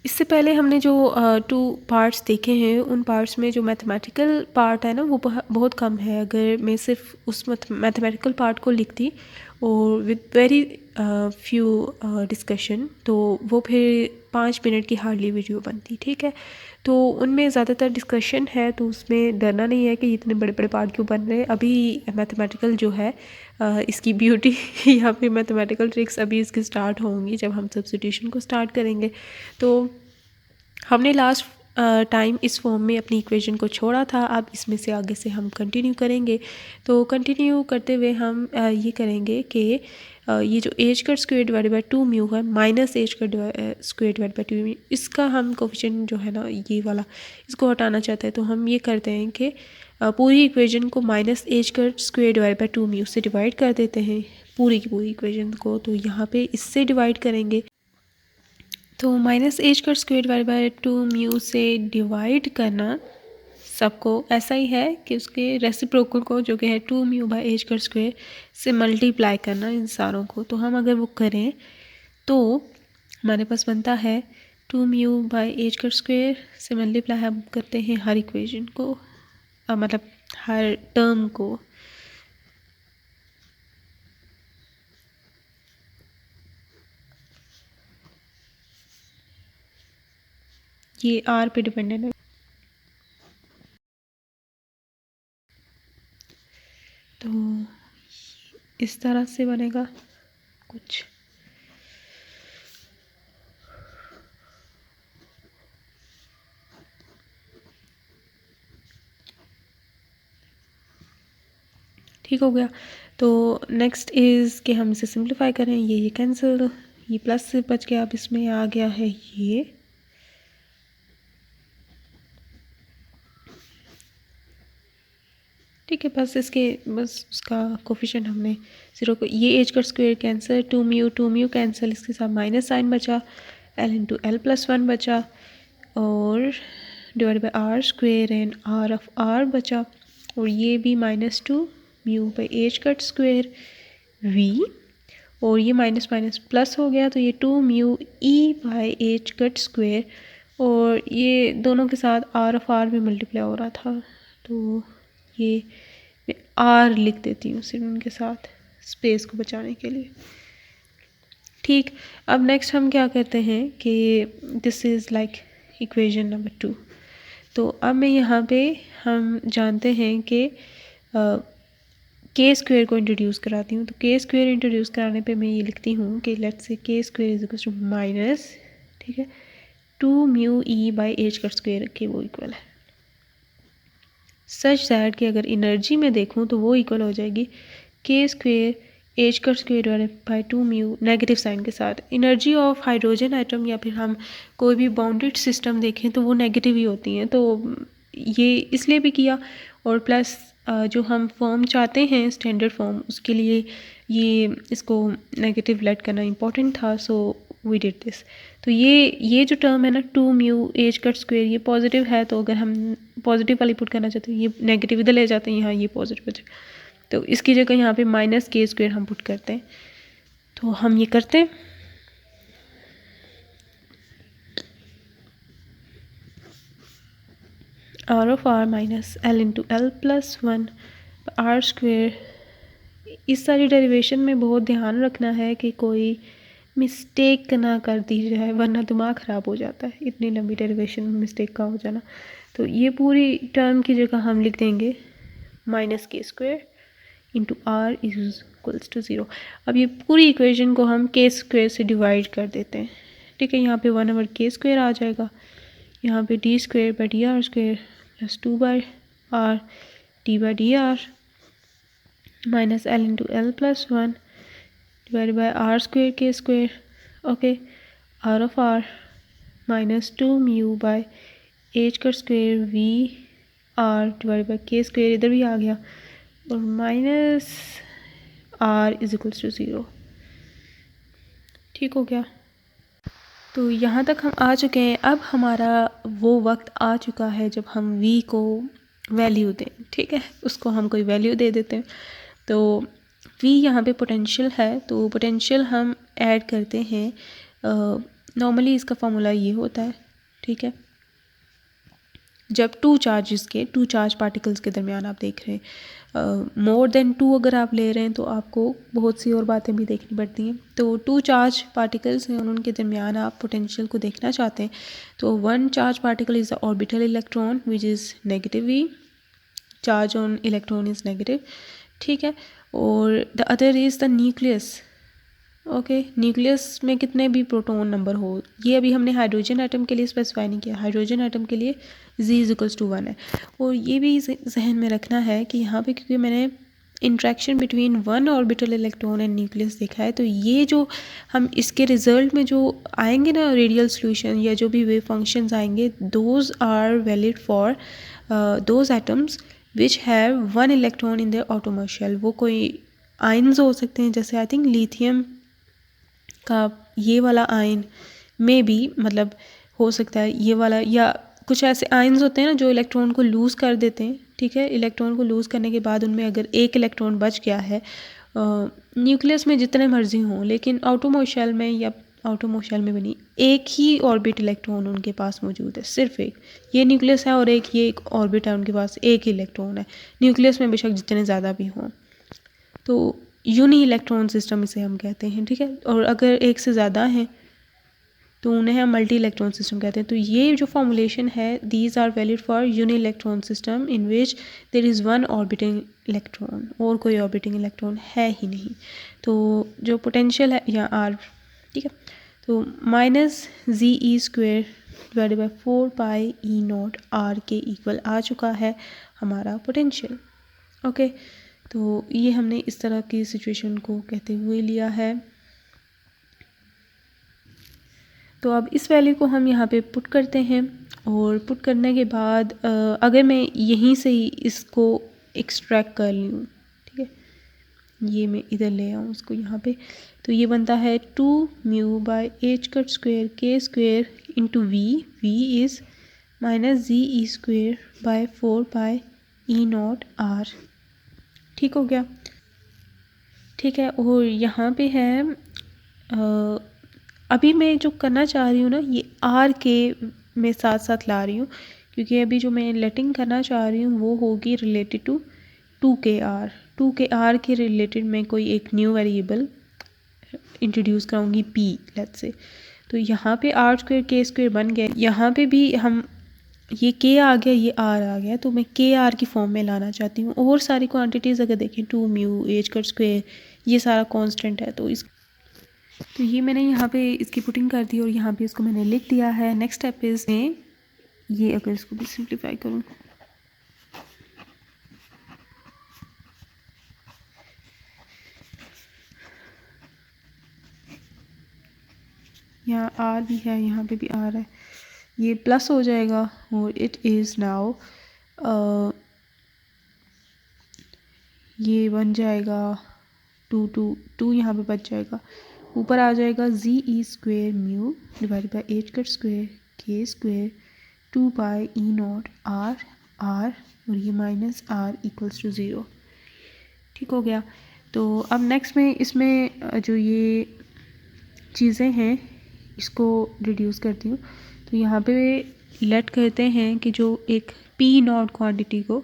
इससे पहले हमने जो 2 पार्ट्स देखे हैं, उन पार्ट्स में जो मैथमेटिकल पार्ट है ना वो बहुत कम है। अगर मैं सिर्फ उस मैथमेटिकल पार्ट को लिखती और विद वेरी फ्यू डिस्कशन, तो वो फिर 5 मिनट की हार्डली वीडियो बनती, ठीक है। तो उनमें ज़्यादातर डिस्कशन है, तो उसमें डरना नहीं है कि इतने बड़े बड़े पार्ट क्यों बन रहे हैं। अभी मैथमेटिकल जो है इसकी ब्यूटी या फिर मैथमेटिकल ट्रिक्स अभी इसकी स्टार्ट होंगी जब हम सब्स्टिट्यूशन को स्टार्ट करेंगे। तो हमने लास्ट टाइम इस फॉर्म में अपनी इक्वेशन को छोड़ा था, अब इसमें से आगे से हम कंटिन्यू करेंगे। तो कंटिन्यू करते हुए हम ये करेंगे कि ये जो एच का स्क्वायर डिवाइडेड बाय 2 म्यू है माइनस एच का स्क्वायर डिवाइडेड बाय 2 म्यू, इसका हम कोफिशिएंट जो है ना ये वाला, इसको हटाना चाहते हैं। तो हम ये करते हैं कि पूरी इक्वेशन को माइनस एच का स्क्वायर डिवाइड बाय 2 म्यू से डिवाइड कर देते हैं, पूरी की पूरी इक्वेशन को। तो यहाँ पे इससे डिवाइड करेंगे, तो माइनस एच का स्क्वायर डिवाइड बाय 2 म्यू से डिवाइड करना सबको ऐसा ही है कि उसके रेसिप्रोकल को जो कि है 2 म्यू बाय एच का स्क्वायर से मल्टीप्लाई करना इन सारों को। तो हम अगर वो करें तो हमारे पास बनता है 2 म्यू बाय एच का स्क्वायर से मल्टीप्लाई हम करते हैं हर इक्वेशन को, मतलब हर टर्म को। ये आर पे डिपेंडेंट है, तो इस तरह से बनेगा कुछ। ठीक हो गया। तो नेक्स्ट इज़ कि हम इसे सिंप्लीफाई करें, ये कैंसिल, ये प्लस से बच गया, अब इसमें आ गया है ये, ठीक है। बस उसका कोफिशिएंट हमने 0 को, ये एच का स्क्वायर कैंसिल, 2 म्यू कैंसिल, इसके साथ माइनस साइन बचा, एल इंटू एल प्लस 1 बचा, और divide by R square and R of R बचा, और ये भी -2 mu by H cut square V, और ये माइनस माइनस प्लस हो गया, तो ये 2 mu E by H cut square, और ये दोनों के साथ आर ऑफ आर में मल्टीप्लाई हो रहा था, तो ये मैं आर लिख देती हूँ सिर्फ उनके साथ स्पेस को बचाने के लिए। ठीक, अब नेक्स्ट हम क्या करते हैं कि this is like equation number 2। तो अब मैं यहाँ पे हम जानते हैं कि के स्क्वायर को इंट्रोड्यूस कराती हूँ। तो के स्क्वायर इंट्रोड्यूस कराने पे मैं ये लिखती हूँ कि let's say K square is equal to minus, ठीक है, 2 म्यू ई बाई एच का स्क्वायर के वो इक्वल है सच दैट कि अगर एनर्जी में देखूँ तो वो इक्वल हो जाएगी के स्क्वायर एच का square divided by 2 mu negative sign के साथ। एनर्जी ऑफ हाइड्रोजन एटम या फिर हम कोई भी बाउंडेड सिस्टम देखें तो वो नेगेटिव ही होती हैं, तो ये इसलिए भी किया, और प्लस जो हम फॉर्म चाहते हैं स्टैंडर्ड फॉर्म, उसके लिए ये इसको नेगेटिव लेट करना इम्पॉर्टेंट था, सो वी डिड दिस। तो ये जो टर्म है ना 2 म्यू एच कट स्क्वायर, ये पॉजिटिव है, तो अगर हम पॉजिटिव वाली पुट करना चाहते हैं, ये नेगेटिव इधर ले जाते हैं, यहाँ ये पॉजिटिव बचे, तो इसकी जगह यहाँ पे माइनस के स्क्वायर हम पुट करते हैं। तो हम ये करते हैं, R of R minus L into L plus 1 R square. इस सारी डेरिवेशन में बहुत ध्यान रखना है कि कोई मिस्टेक ना कर दी जाए, वरना दिमाग ख़राब हो जाता है इतनी लंबी डेरिवेशन में मिस्टेक का हो जाना। तो ये पूरी टर्म की जगह हम लिख देंगे minus K square into R is equals to 0। अब ये पूरी इक्वेशन को हम के स्क्वायर से डिवाइड कर देते हैं, ठीक है। यहाँ पे 1 के स्क्वायर आ जाएगा, यहाँ पे D square by D R square plus 2 by R D by D R minus L into L plus 1 divide by R square K square, okay, R of R minus 2 mu by H का square V R divide by K square, इधर भी आ गया, और minus R is equals to 0। ठीक हो गया। तो यहाँ तक हम आ चुके हैं। अब हमारा वो वक्त आ चुका है जब हम v को वैल्यू दें, ठीक है, उसको हम कोई वैल्यू दे देते हैं। तो v यहाँ पे पोटेंशियल है, तो पोटेंशियल हम ऐड करते हैं नॉर्मली इसका फॉर्मूला ये होता है, ठीक है। जब टू चार्ज पार्टिकल्स के दरमियान आप देख रहे हैं, मोर देन टू अगर आप ले रहे हैं तो आपको बहुत सी और बातें भी देखनी पड़ती हैं। तो टू चार्ज पार्टिकल्स हैं और उनके दरमियान आप पोटेंशियल को देखना चाहते हैं, तो one charge particle is the orbital electron which is negatively charge on electron is negative, ठीक है। और the other is the nucleus, okay. Nucleus में कितने भी प्रोटॉन नंबर हो, ये अभी हमने हाइड्रोजन एटम के लिए स्पेसिफाई नहीं किया, हाइड्रोजन एटम के लिए Z=1 है। और ये भी जहन में रखना है कि यहाँ पे क्योंकि मैंने interaction between one orbital electron and nucleus देखा है, तो ये जो हम इसके रिजल्ट में जो आएंगे ना रेडियल सोल्यूशन या जो भी वेव फंक्शंस आएंगे, those are valid for those atoms which have one electron in their outermost shell. वो कोई आयन्स हो सकते हैं, जैसे आई थिंक लिथियम का ये वाला आयन में भी मतलब हो सकता है ये वाला, या कुछ ऐसे आयन्स होते हैं ना जो इलेक्ट्रॉन को लूज़ कर देते हैं, ठीक है। इलेक्ट्रॉन को लूज़ करने के बाद उनमें अगर एक इलेक्ट्रॉन बच गया है, न्यूक्लियस में जितने मर्जी हों, लेकिन आउटरमोस्ट शेल में या आउटरमोस्ट शेल में भी नहीं, एक ही ऑर्बिट इलेक्ट्रॉन उनके पास मौजूद है, सिर्फ एक। ये न्यूक्लियस है और ये एक ऑर्बिट है, उनके पास एक ही इलेक्ट्रॉन है। न्यूक्लियस में बेशक जितने ज़्यादा भी हों, तो यूनी इलेक्ट्रॉन सिस्टम इसे हम कहते हैं, ठीक है। और अगर एक से ज़्यादा हैं तो उन्हें हम मल्टी इलेक्ट्रॉन सिस्टम कहते हैं। तो ये जो फॉर्मुलेशन है, these are valid for uni electron system in which there is one orbiting electron, और कोई ऑर्बिटिंग इलेक्ट्रॉन है ही नहीं। तो जो पोटेंशियल है या आर, ठीक है, तो -ZE² divided by 4πE0 R के इक्वल आ चुका है हमारा पोटेंशियल, ओके। तो ये हमने इस तरह की सिचुएशन को कहते हुए लिया है। तो अब इस वैल्यू को हम यहाँ पे पुट करते हैं, और पुट करने के बाद अगर मैं यहीं से ही इसको एक्सट्रैक्ट कर लूँ, ठीक है, ये मैं इधर ले आऊँ उसको यहाँ पे, तो ये बनता है 2μ/h² k² into v is -ZE² 4πE0 R, ठीक हो गया, ठीक है। और यहाँ पे है अभी मैं जो करना चाह रही हूँ ना, ये आर के मैं साथ साथ ला रही हूँ, क्योंकि अभी जो मैं लेटिंग करना चाह रही हूँ वो होगी रिलेटेड टू 2kr के रिलेटेड मैं कोई एक न्यू वेरिएबल इंट्रोड्यूस कराऊंगी p, लेट्स से। तो यहाँ पे r² k² बन गया, यहाँ पे भी हम ये k आ गया, ये r आ गया, तो मैं kr की फॉर्म में लाना चाहती हूँ। और सारी क्वांटिटीज़ अगर देखें 2μ/h², ये सारा कांस्टेंट है, तो ये मैंने यहाँ पे इसकी पुटिंग कर दी और यहाँ पे इसको मैंने लिख दिया है। नेक्स्ट स्टेप इज़ में ये अगर इसको भी सिंप्लीफाई करूँ, यहाँ आर भी है, यहाँ पे भी आर है, ये प्लस हो जाएगा और इट इज़ नाउ ये बन जाएगा 2 यहाँ पे बच जाएगा, ऊपर आ जाएगा ZE² μ divided by h² k² 2πE0 R और ये -R = 0, ठीक हो गया। तो अब नेक्स्ट में इसमें जो ये चीज़ें हैं इसको रिड्यूस करती हूँ। तो यहाँ पे लेट करते हैं कि जो एक P0 क्वांटिटी को,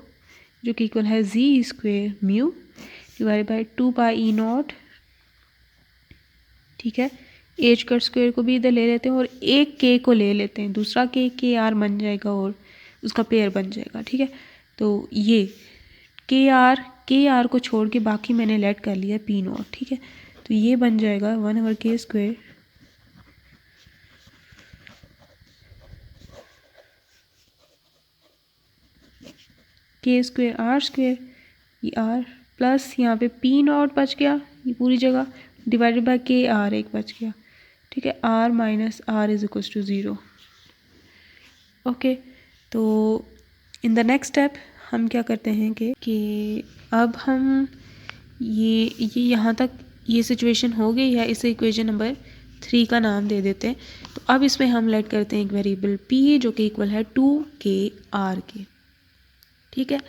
जो कि इक्वल है ZE² μ डिवाइडेड बाई 2πE0, ठीक है। h² को भी इधर ले लेते हैं और एक k को ले लेते हैं, दूसरा kr बन जाएगा और उसका पेयर बन जाएगा, ठीक है। तो ये kr को छोड़ के बाकी मैंने लेट कर लिया P0, ठीक है। तो ये बन जाएगा 1/k² k² r², ये r प्लस यहाँ पे P0 बच गया ये पूरी जगह, डिवाइडेड बाय kr एक बच गया, ठीक है। r - r = 0, okay. तो इन द नेक्स्ट स्टेप हम क्या करते हैं कि अब हम ये यहाँ तक ये सिचुएशन हो गई है, इसे इक्वेशन नंबर 3 का नाम दे देते हैं। तो अब इसमें हम लेट करते हैं एक वेरिएबल p जो कि इक्वल है 2kr के, ठीक है।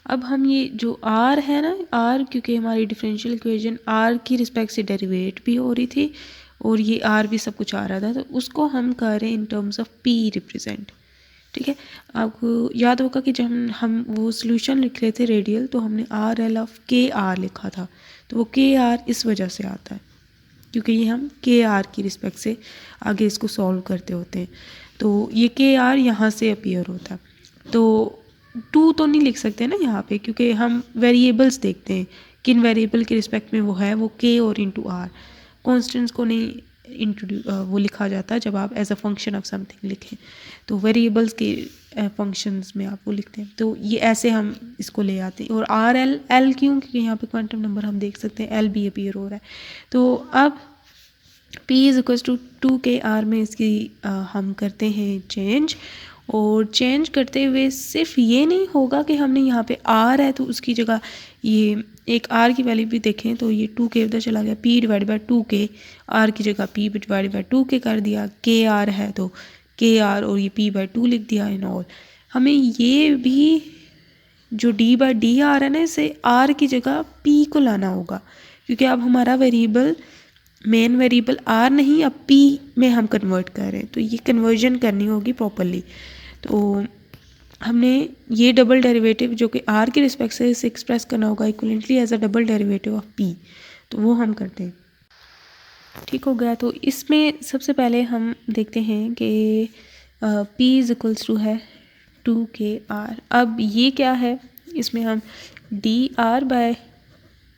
अब हम ये जो r है ना, r क्योंकि हमारी डिफरेंशियल इक्वेशन r की रिस्पेक्ट से डेरिवेट भी हो रही थी और ये आर भी सब कुछ आ रहा था, तो उसको हम कर रहे हैं in terms of P represent. ठीक है, आपको याद होगा कि जब हम वो सोल्यूशन लिख रहे थे रेडियल, तो हमने आर एल ऑफ के आर लिखा था, तो वो के आर इस वजह से आता है क्योंकि ये हम के आर की रिस्पेक्ट से आगे इसको सॉल्व करते होते हैं, तो ये के आर यहाँ से अपीयर होता है। तो टू तो नहीं लिख सकते ना यहाँ पे, क्योंकि हम वेरिएबल्स देखते हैं किन वेरिएबल के रिस्पेक्ट में वो है, वो के और इंटू आर। कॉन्स्टेंट्स को नहीं वो लिखा जाता जब आप as a function of something लिखें, तो वेरिएबल्स के फंक्शंस में आप वो लिखते हैं। तो ये ऐसे हम इसको ले आते हैं। और आर एल एल क्यों, क्योंकि यहाँ पे क्वांटम नंबर हम देख सकते हैं एल भी अपीयर हो रहा है। तो अब P is equal to 2KR में इसकी हम करते हैं चेंज, और चेंज करते हुए सिर्फ ये नहीं होगा कि हमने यहाँ पे R है तो उसकी जगह ये एक R की वैल्यू भी देखें तो ये 2K उधर चला गया, P divide by 2K, R की जगह P डिवाइड बाई 2K कर दिया, KR है तो KR और ये P बाई 2 लिख दिया इन ऑल। हमें ये भी जो D बाई डी आर है ना, इसे R की जगह P को लाना होगा, क्योंकि अब हमारा वेरिएबल मेन वेरिएबल R नहीं, अब P में हम कन्वर्ट कर रहे हैं, तो ये कन्वर्जन करनी होगी प्रॉपरली। तो हमने ये डबल डेरिवेटिव जो कि R के रिस्पेक्ट से इसे एक्सप्रेस करना होगा equivalently as a double derivative of P, तो वो हम करते हैं। ठीक हो गया। तो इसमें सबसे पहले हम देखते हैं कि P इज इक्वल्स टू है 2KR। अब ये क्या है, इसमें हम DR by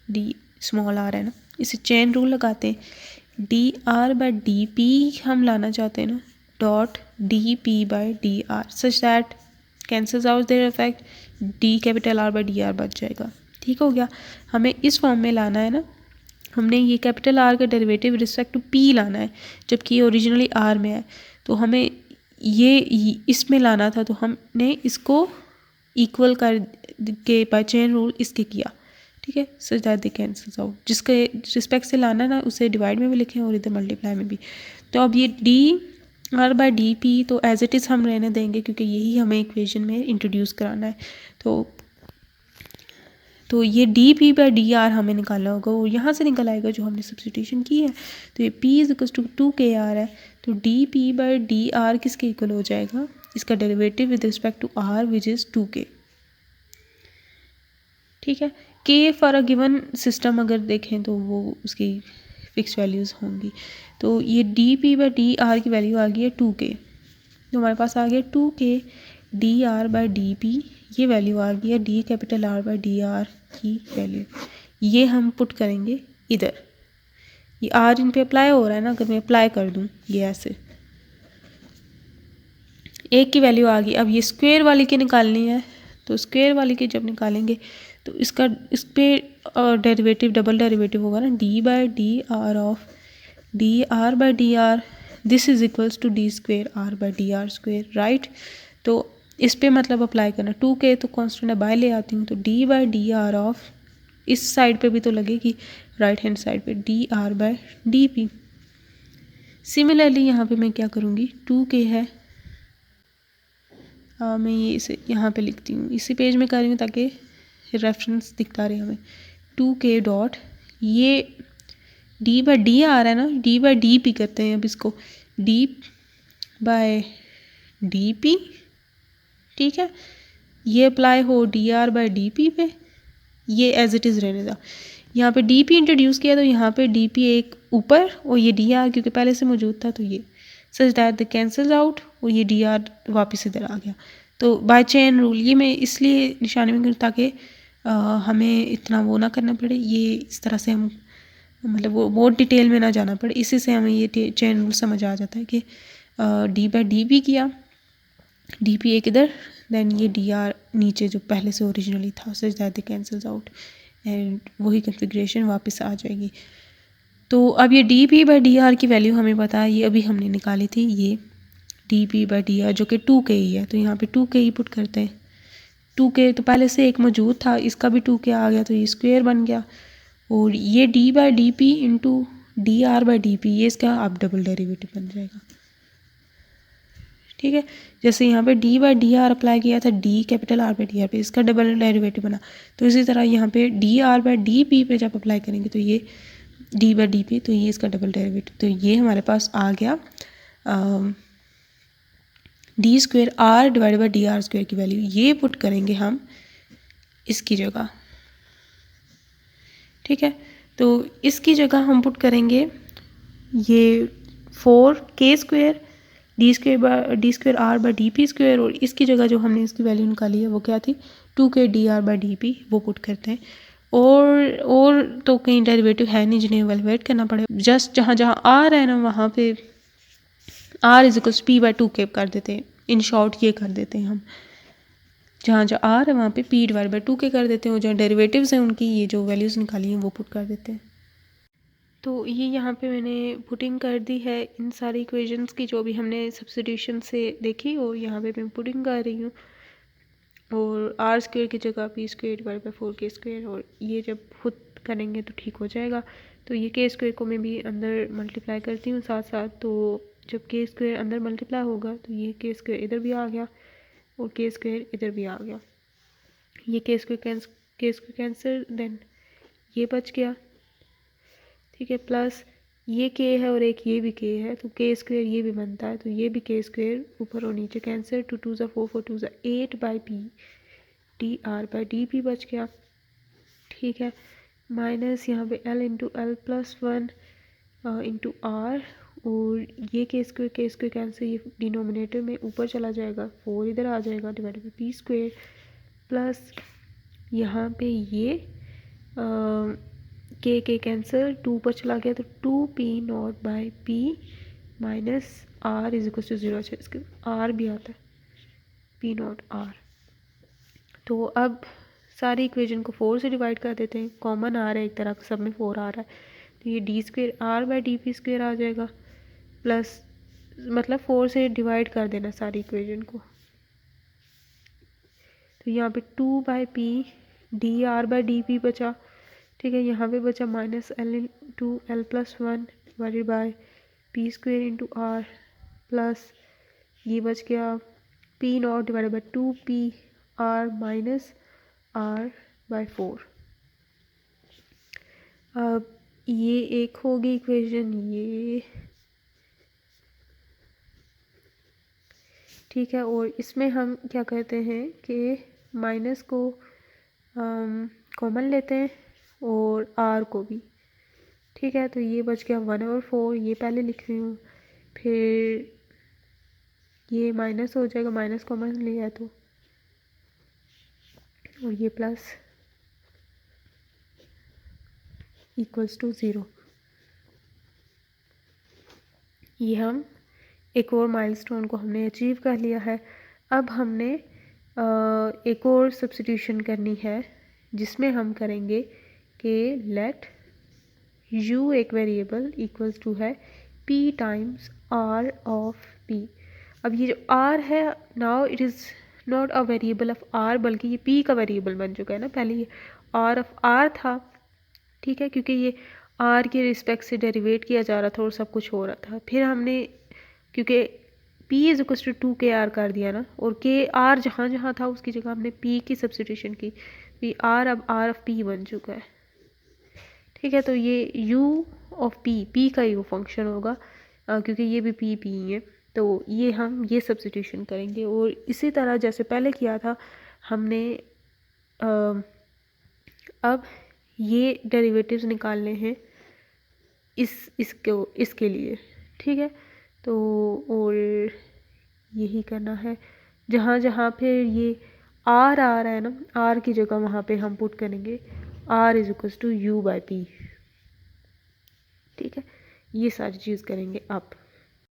D small r है ना, इसे चेन रूल लगाते हैं। DR बाय DP हम लाना चाहते हैं ना, dot DP by DR such that cancels out their effect, D capital R by DR बच जाएगा। ठीक हो गया। हमें इस फॉर्म में लाना है ना, हमने ये कैपिटल R का डेरिवेटिव रिस्पेक्ट टू P लाना है, जबकि ये ओरिजिनली R में है, तो हमें ये इसमें लाना था, तो हमने इसको इक्वल कर के बाय चेन रूल इसके किया। ठीक है, such that they cancels out, जिसके रिस्पेक्ट से लाना ना उसे डिवाइड में भी लिखें और इधर मल्टीप्लाई में भी। तो अब ये DR बाय DP तो एज इट इज़ हम रहने देंगे, क्योंकि यही हमें इक्वेशन में इंट्रोड्यूस कराना है। तो ये DP बाय DR हमें निकालना होगा, और यहाँ से निकल आएगा जो हमने सब्स्टिट्यूशन की है। तो ये P is equal to 2KR है, तो DP बाय DR किसके इक्वल हो जाएगा, इसका derivative with respect to R which is 2K। ठीक है, K for a given system अगर देखें तो वो उसकी फिक्स वैल्यूज़ होंगी। तो ये DP बाय DR की वैल्यू आ गई है 2K, तो हमारे पास आ गया 2K DR बाय DP, ये वैल्यू आ गई है D capital R by DR की वैल्यू। ये हम पुट करेंगे इधर, ये R इन पे अप्लाई हो रहा है ना, अगर मैं अप्लाई कर दूँ ये ऐसे, एक की वैल्यू आ गई। अब ये स्क्वायर वाली की निकालनी है, तो स्क्वायर वाली की जब निकालेंगे तो इसका इस पर डेरिवेटिव डबल डेरिवेटिव होगा ना, D by DR of DR by DR, this is equals to D square R by DR square, right. तो इस पे मतलब अप्लाई करना, 2K तो कॉन्स्टेंट है बाय ले आती हूँ, तो D बाय DR ऑफ इस साइड पे भी तो लगेगी राइट हैंड साइड पे DR बाय DP। सिमिलरली यहाँ पे मैं क्या करूँगी, 2K है, मैं ये इसे यहाँ पे लिखती हूँ, इसी पेज में कर रही हूँ ताकि रेफरेंस दिखता रहे हमें। 2K डॉट ये D बाय DR है ना, D बाय DP करते हैं अब इसको, D बाय DP। ठीक है, ये अप्लाई हो DR बाय DP पे, ये एज इट इज़ रहने था। यहाँ पे DP इंट्रोड्यूस किया तो यहाँ पे DP एक ऊपर और ये DR क्योंकि पहले से मौजूद था, तो ये such that the cancels out और ये DR वापस इधर आ गया। तो बाय चेन रूल ये मैं इसलिए निशानी में करूँ ताकि हमें इतना वो ना करना पड़े, ये इस तरह से हम मतलब वो बहुत डिटेल में ना जाना पड़े, इसी से हमें ये चेन रूल समझ आ जाता है कि D बाय DP किया, DP एक इधर, देन ये DR नीचे जो पहले से ओरिजिनली था, such that the cancels out and वही कन्फिग्रेशन वापस आ जाएगी। तो अब ये DP बाय DR की वैल्यू हमें पता है, ये अभी हमने निकाली थी, ये DP बाय DR जो कि 2K ही है, तो यहाँ पे 2K ही पुट करते हैं। 2K तो पहले से एक मौजूद था, इसका भी 2K आ गया, तो ये स्क्वायर बन गया, और ये D by DP into DR by DP, ये इसका अब डबल डेरिवेटिव बन जाएगा। ठीक है, जैसे यहाँ पे D बाय DR अप्लाई किया था D capital R by DR पे, इसका डबल डेरिवेटिव बना, तो इसी तरह यहाँ पे DR बाय DP पे जब अप्लाई करेंगे तो ये डी बाई डी पी, तो ये इसका डबल डेरिवेटिव, तो ये हमारे पास आ गया D square are divide by D are square की वैल्यू, ये पुट करेंगे हम इसकी जगह। ठीक है, तो इसकी जगह हम पुट करेंगे ये 4k square D square R by D P square, और इसकी जगह जो हमने इसकी वैल्यू निकाली है वो क्या थी 2k D R by D P, वो पुट करते हैं। और तो कहीं डेरिवेटिव है नहीं जिन्हें एवेलुएट करना पड़ेगा, जस्ट जहाँ जहाँ आर है ना वहाँ पे R is equals P by 2k कर देते हैं। इन शॉर्ट ये कर देते हैं हम, जहाँ जहाँ आर है वहाँ पे पी डिवाइड बाई 2k कर देते हैं, और जहाँ डेरिवेटिव्स हैं उनकी ये जो वैल्यूज़ निकाली हैं वो पुट कर देते हैं। तो ये यहाँ पे मैंने पुटिंग कर दी है इन सारी इक्वेशंस की जो भी हमने सब्स्टिट्यूशन से देखी, और यहाँ पे मैं पुटिंग कर रही हूँ, और आर स्क्वेयर की जगह P square divide by 4k square, और ये जब खुद करेंगे तो ठीक हो जाएगा। तो ये के स्क्वेयर को मैं भी अंदर मल्टीप्लाई करती हूँ साथ साथ, तो जब के स्क्वेयर अंदर मल्टीप्लाई होगा तो ये के स्क्वेयर इधर भी आ गया और के स्क्वेयर इधर भी आ गया, ये के स्क्वेयर कैंसिल, देन ये बच गया। ठीक है, प्लस ये के है और एक ये भी के है, तो के स्क्वेयर ये भी बनता है, तो ये भी के स्क्वेयर ऊपर और नीचे cancel, 2 2 4 4 2 8 by P D R by D P बच गया। ठीक है, माइनस यहाँ पे L into L plus 1 into R, और ये के स्क्वेयर कैंसिल, ये डिनोमिनेटर में ऊपर चला जाएगा, 4 इधर आ जाएगा divide by P square, plus यहाँ पे ये के कैंसिल, 2 पर चला गया तो 2p0 by P minus R is equal to 0। अच्छा, इसके आर भी आता है p0 आर। तो अब सारी इक्वेशन को 4 से डिवाइड कर देते हैं, कॉमन आ रहा है एक तरफ, सब में 4 आ रहा है, तो ये D square R by D P square आ जाएगा, प्लस मतलब 4 से डिवाइड कर देना सारी इक्वेशन को, तो यहाँ पे 2 by P D R by D P बचा। ठीक है, यहाँ पे बचा minus L into L plus 1 divided by P square into R, plus ये बच गया P not divided by 2p R minus R by 4। अब ये एक होगी इक्वेशन ये, ठीक है, और इसमें हम क्या करते हैं कि माइनस को कॉमन लेते हैं और आर को भी। ठीक है, तो ये बच गया 1/4, ये पहले लिख रही हूँ, फिर ये माइनस हो जाएगा, माइनस कॉमन लिया है तो, और ये प्लस इक्वल्स टू 0। ये हम एक और माइलस्टोन को हमने अचीव कर लिया है। अब हमने एक और सब्स्टिट्यूशन करनी है जिसमें हम करेंगे कि लेट u एक वेरिएबल इक्वल्स टू है p times r of p। अब ये जो r है now it is not a variable of r, बल्कि ये p का वेरिएबल बन चुका है ना, पहले ये r ऑफ r था। ठीक है, क्योंकि ये r के रिस्पेक्ट से डेरिवेट किया जा रहा था और सब कुछ हो रहा था, फिर हमने क्योंकि p is equal to 2kr कर दिया ना, और kr जहाँ जहाँ था उसकी जगह हमने p की सब्स्टिट्यूशन की, p r अब r ऑफ p बन चुका है। ठीक है, तो ये u ऑफ p का यू फंक्शन होगा, क्योंकि ये भी p ही है, तो ये हम ये सब्स्टिट्यूशन करेंगे। और इसी तरह जैसे पहले किया था हमने अब ये डेरिवेटिव्स निकालने हैं इसके लिए। ठीक है, तो और यही करना है, जहाँ जहाँ फिर ये आर आ रहा है ना, आर की जगह वहाँ पे हम पुट करेंगे R is equals to u by P. ठीक है, ये सारी चीज़ करेंगे अब।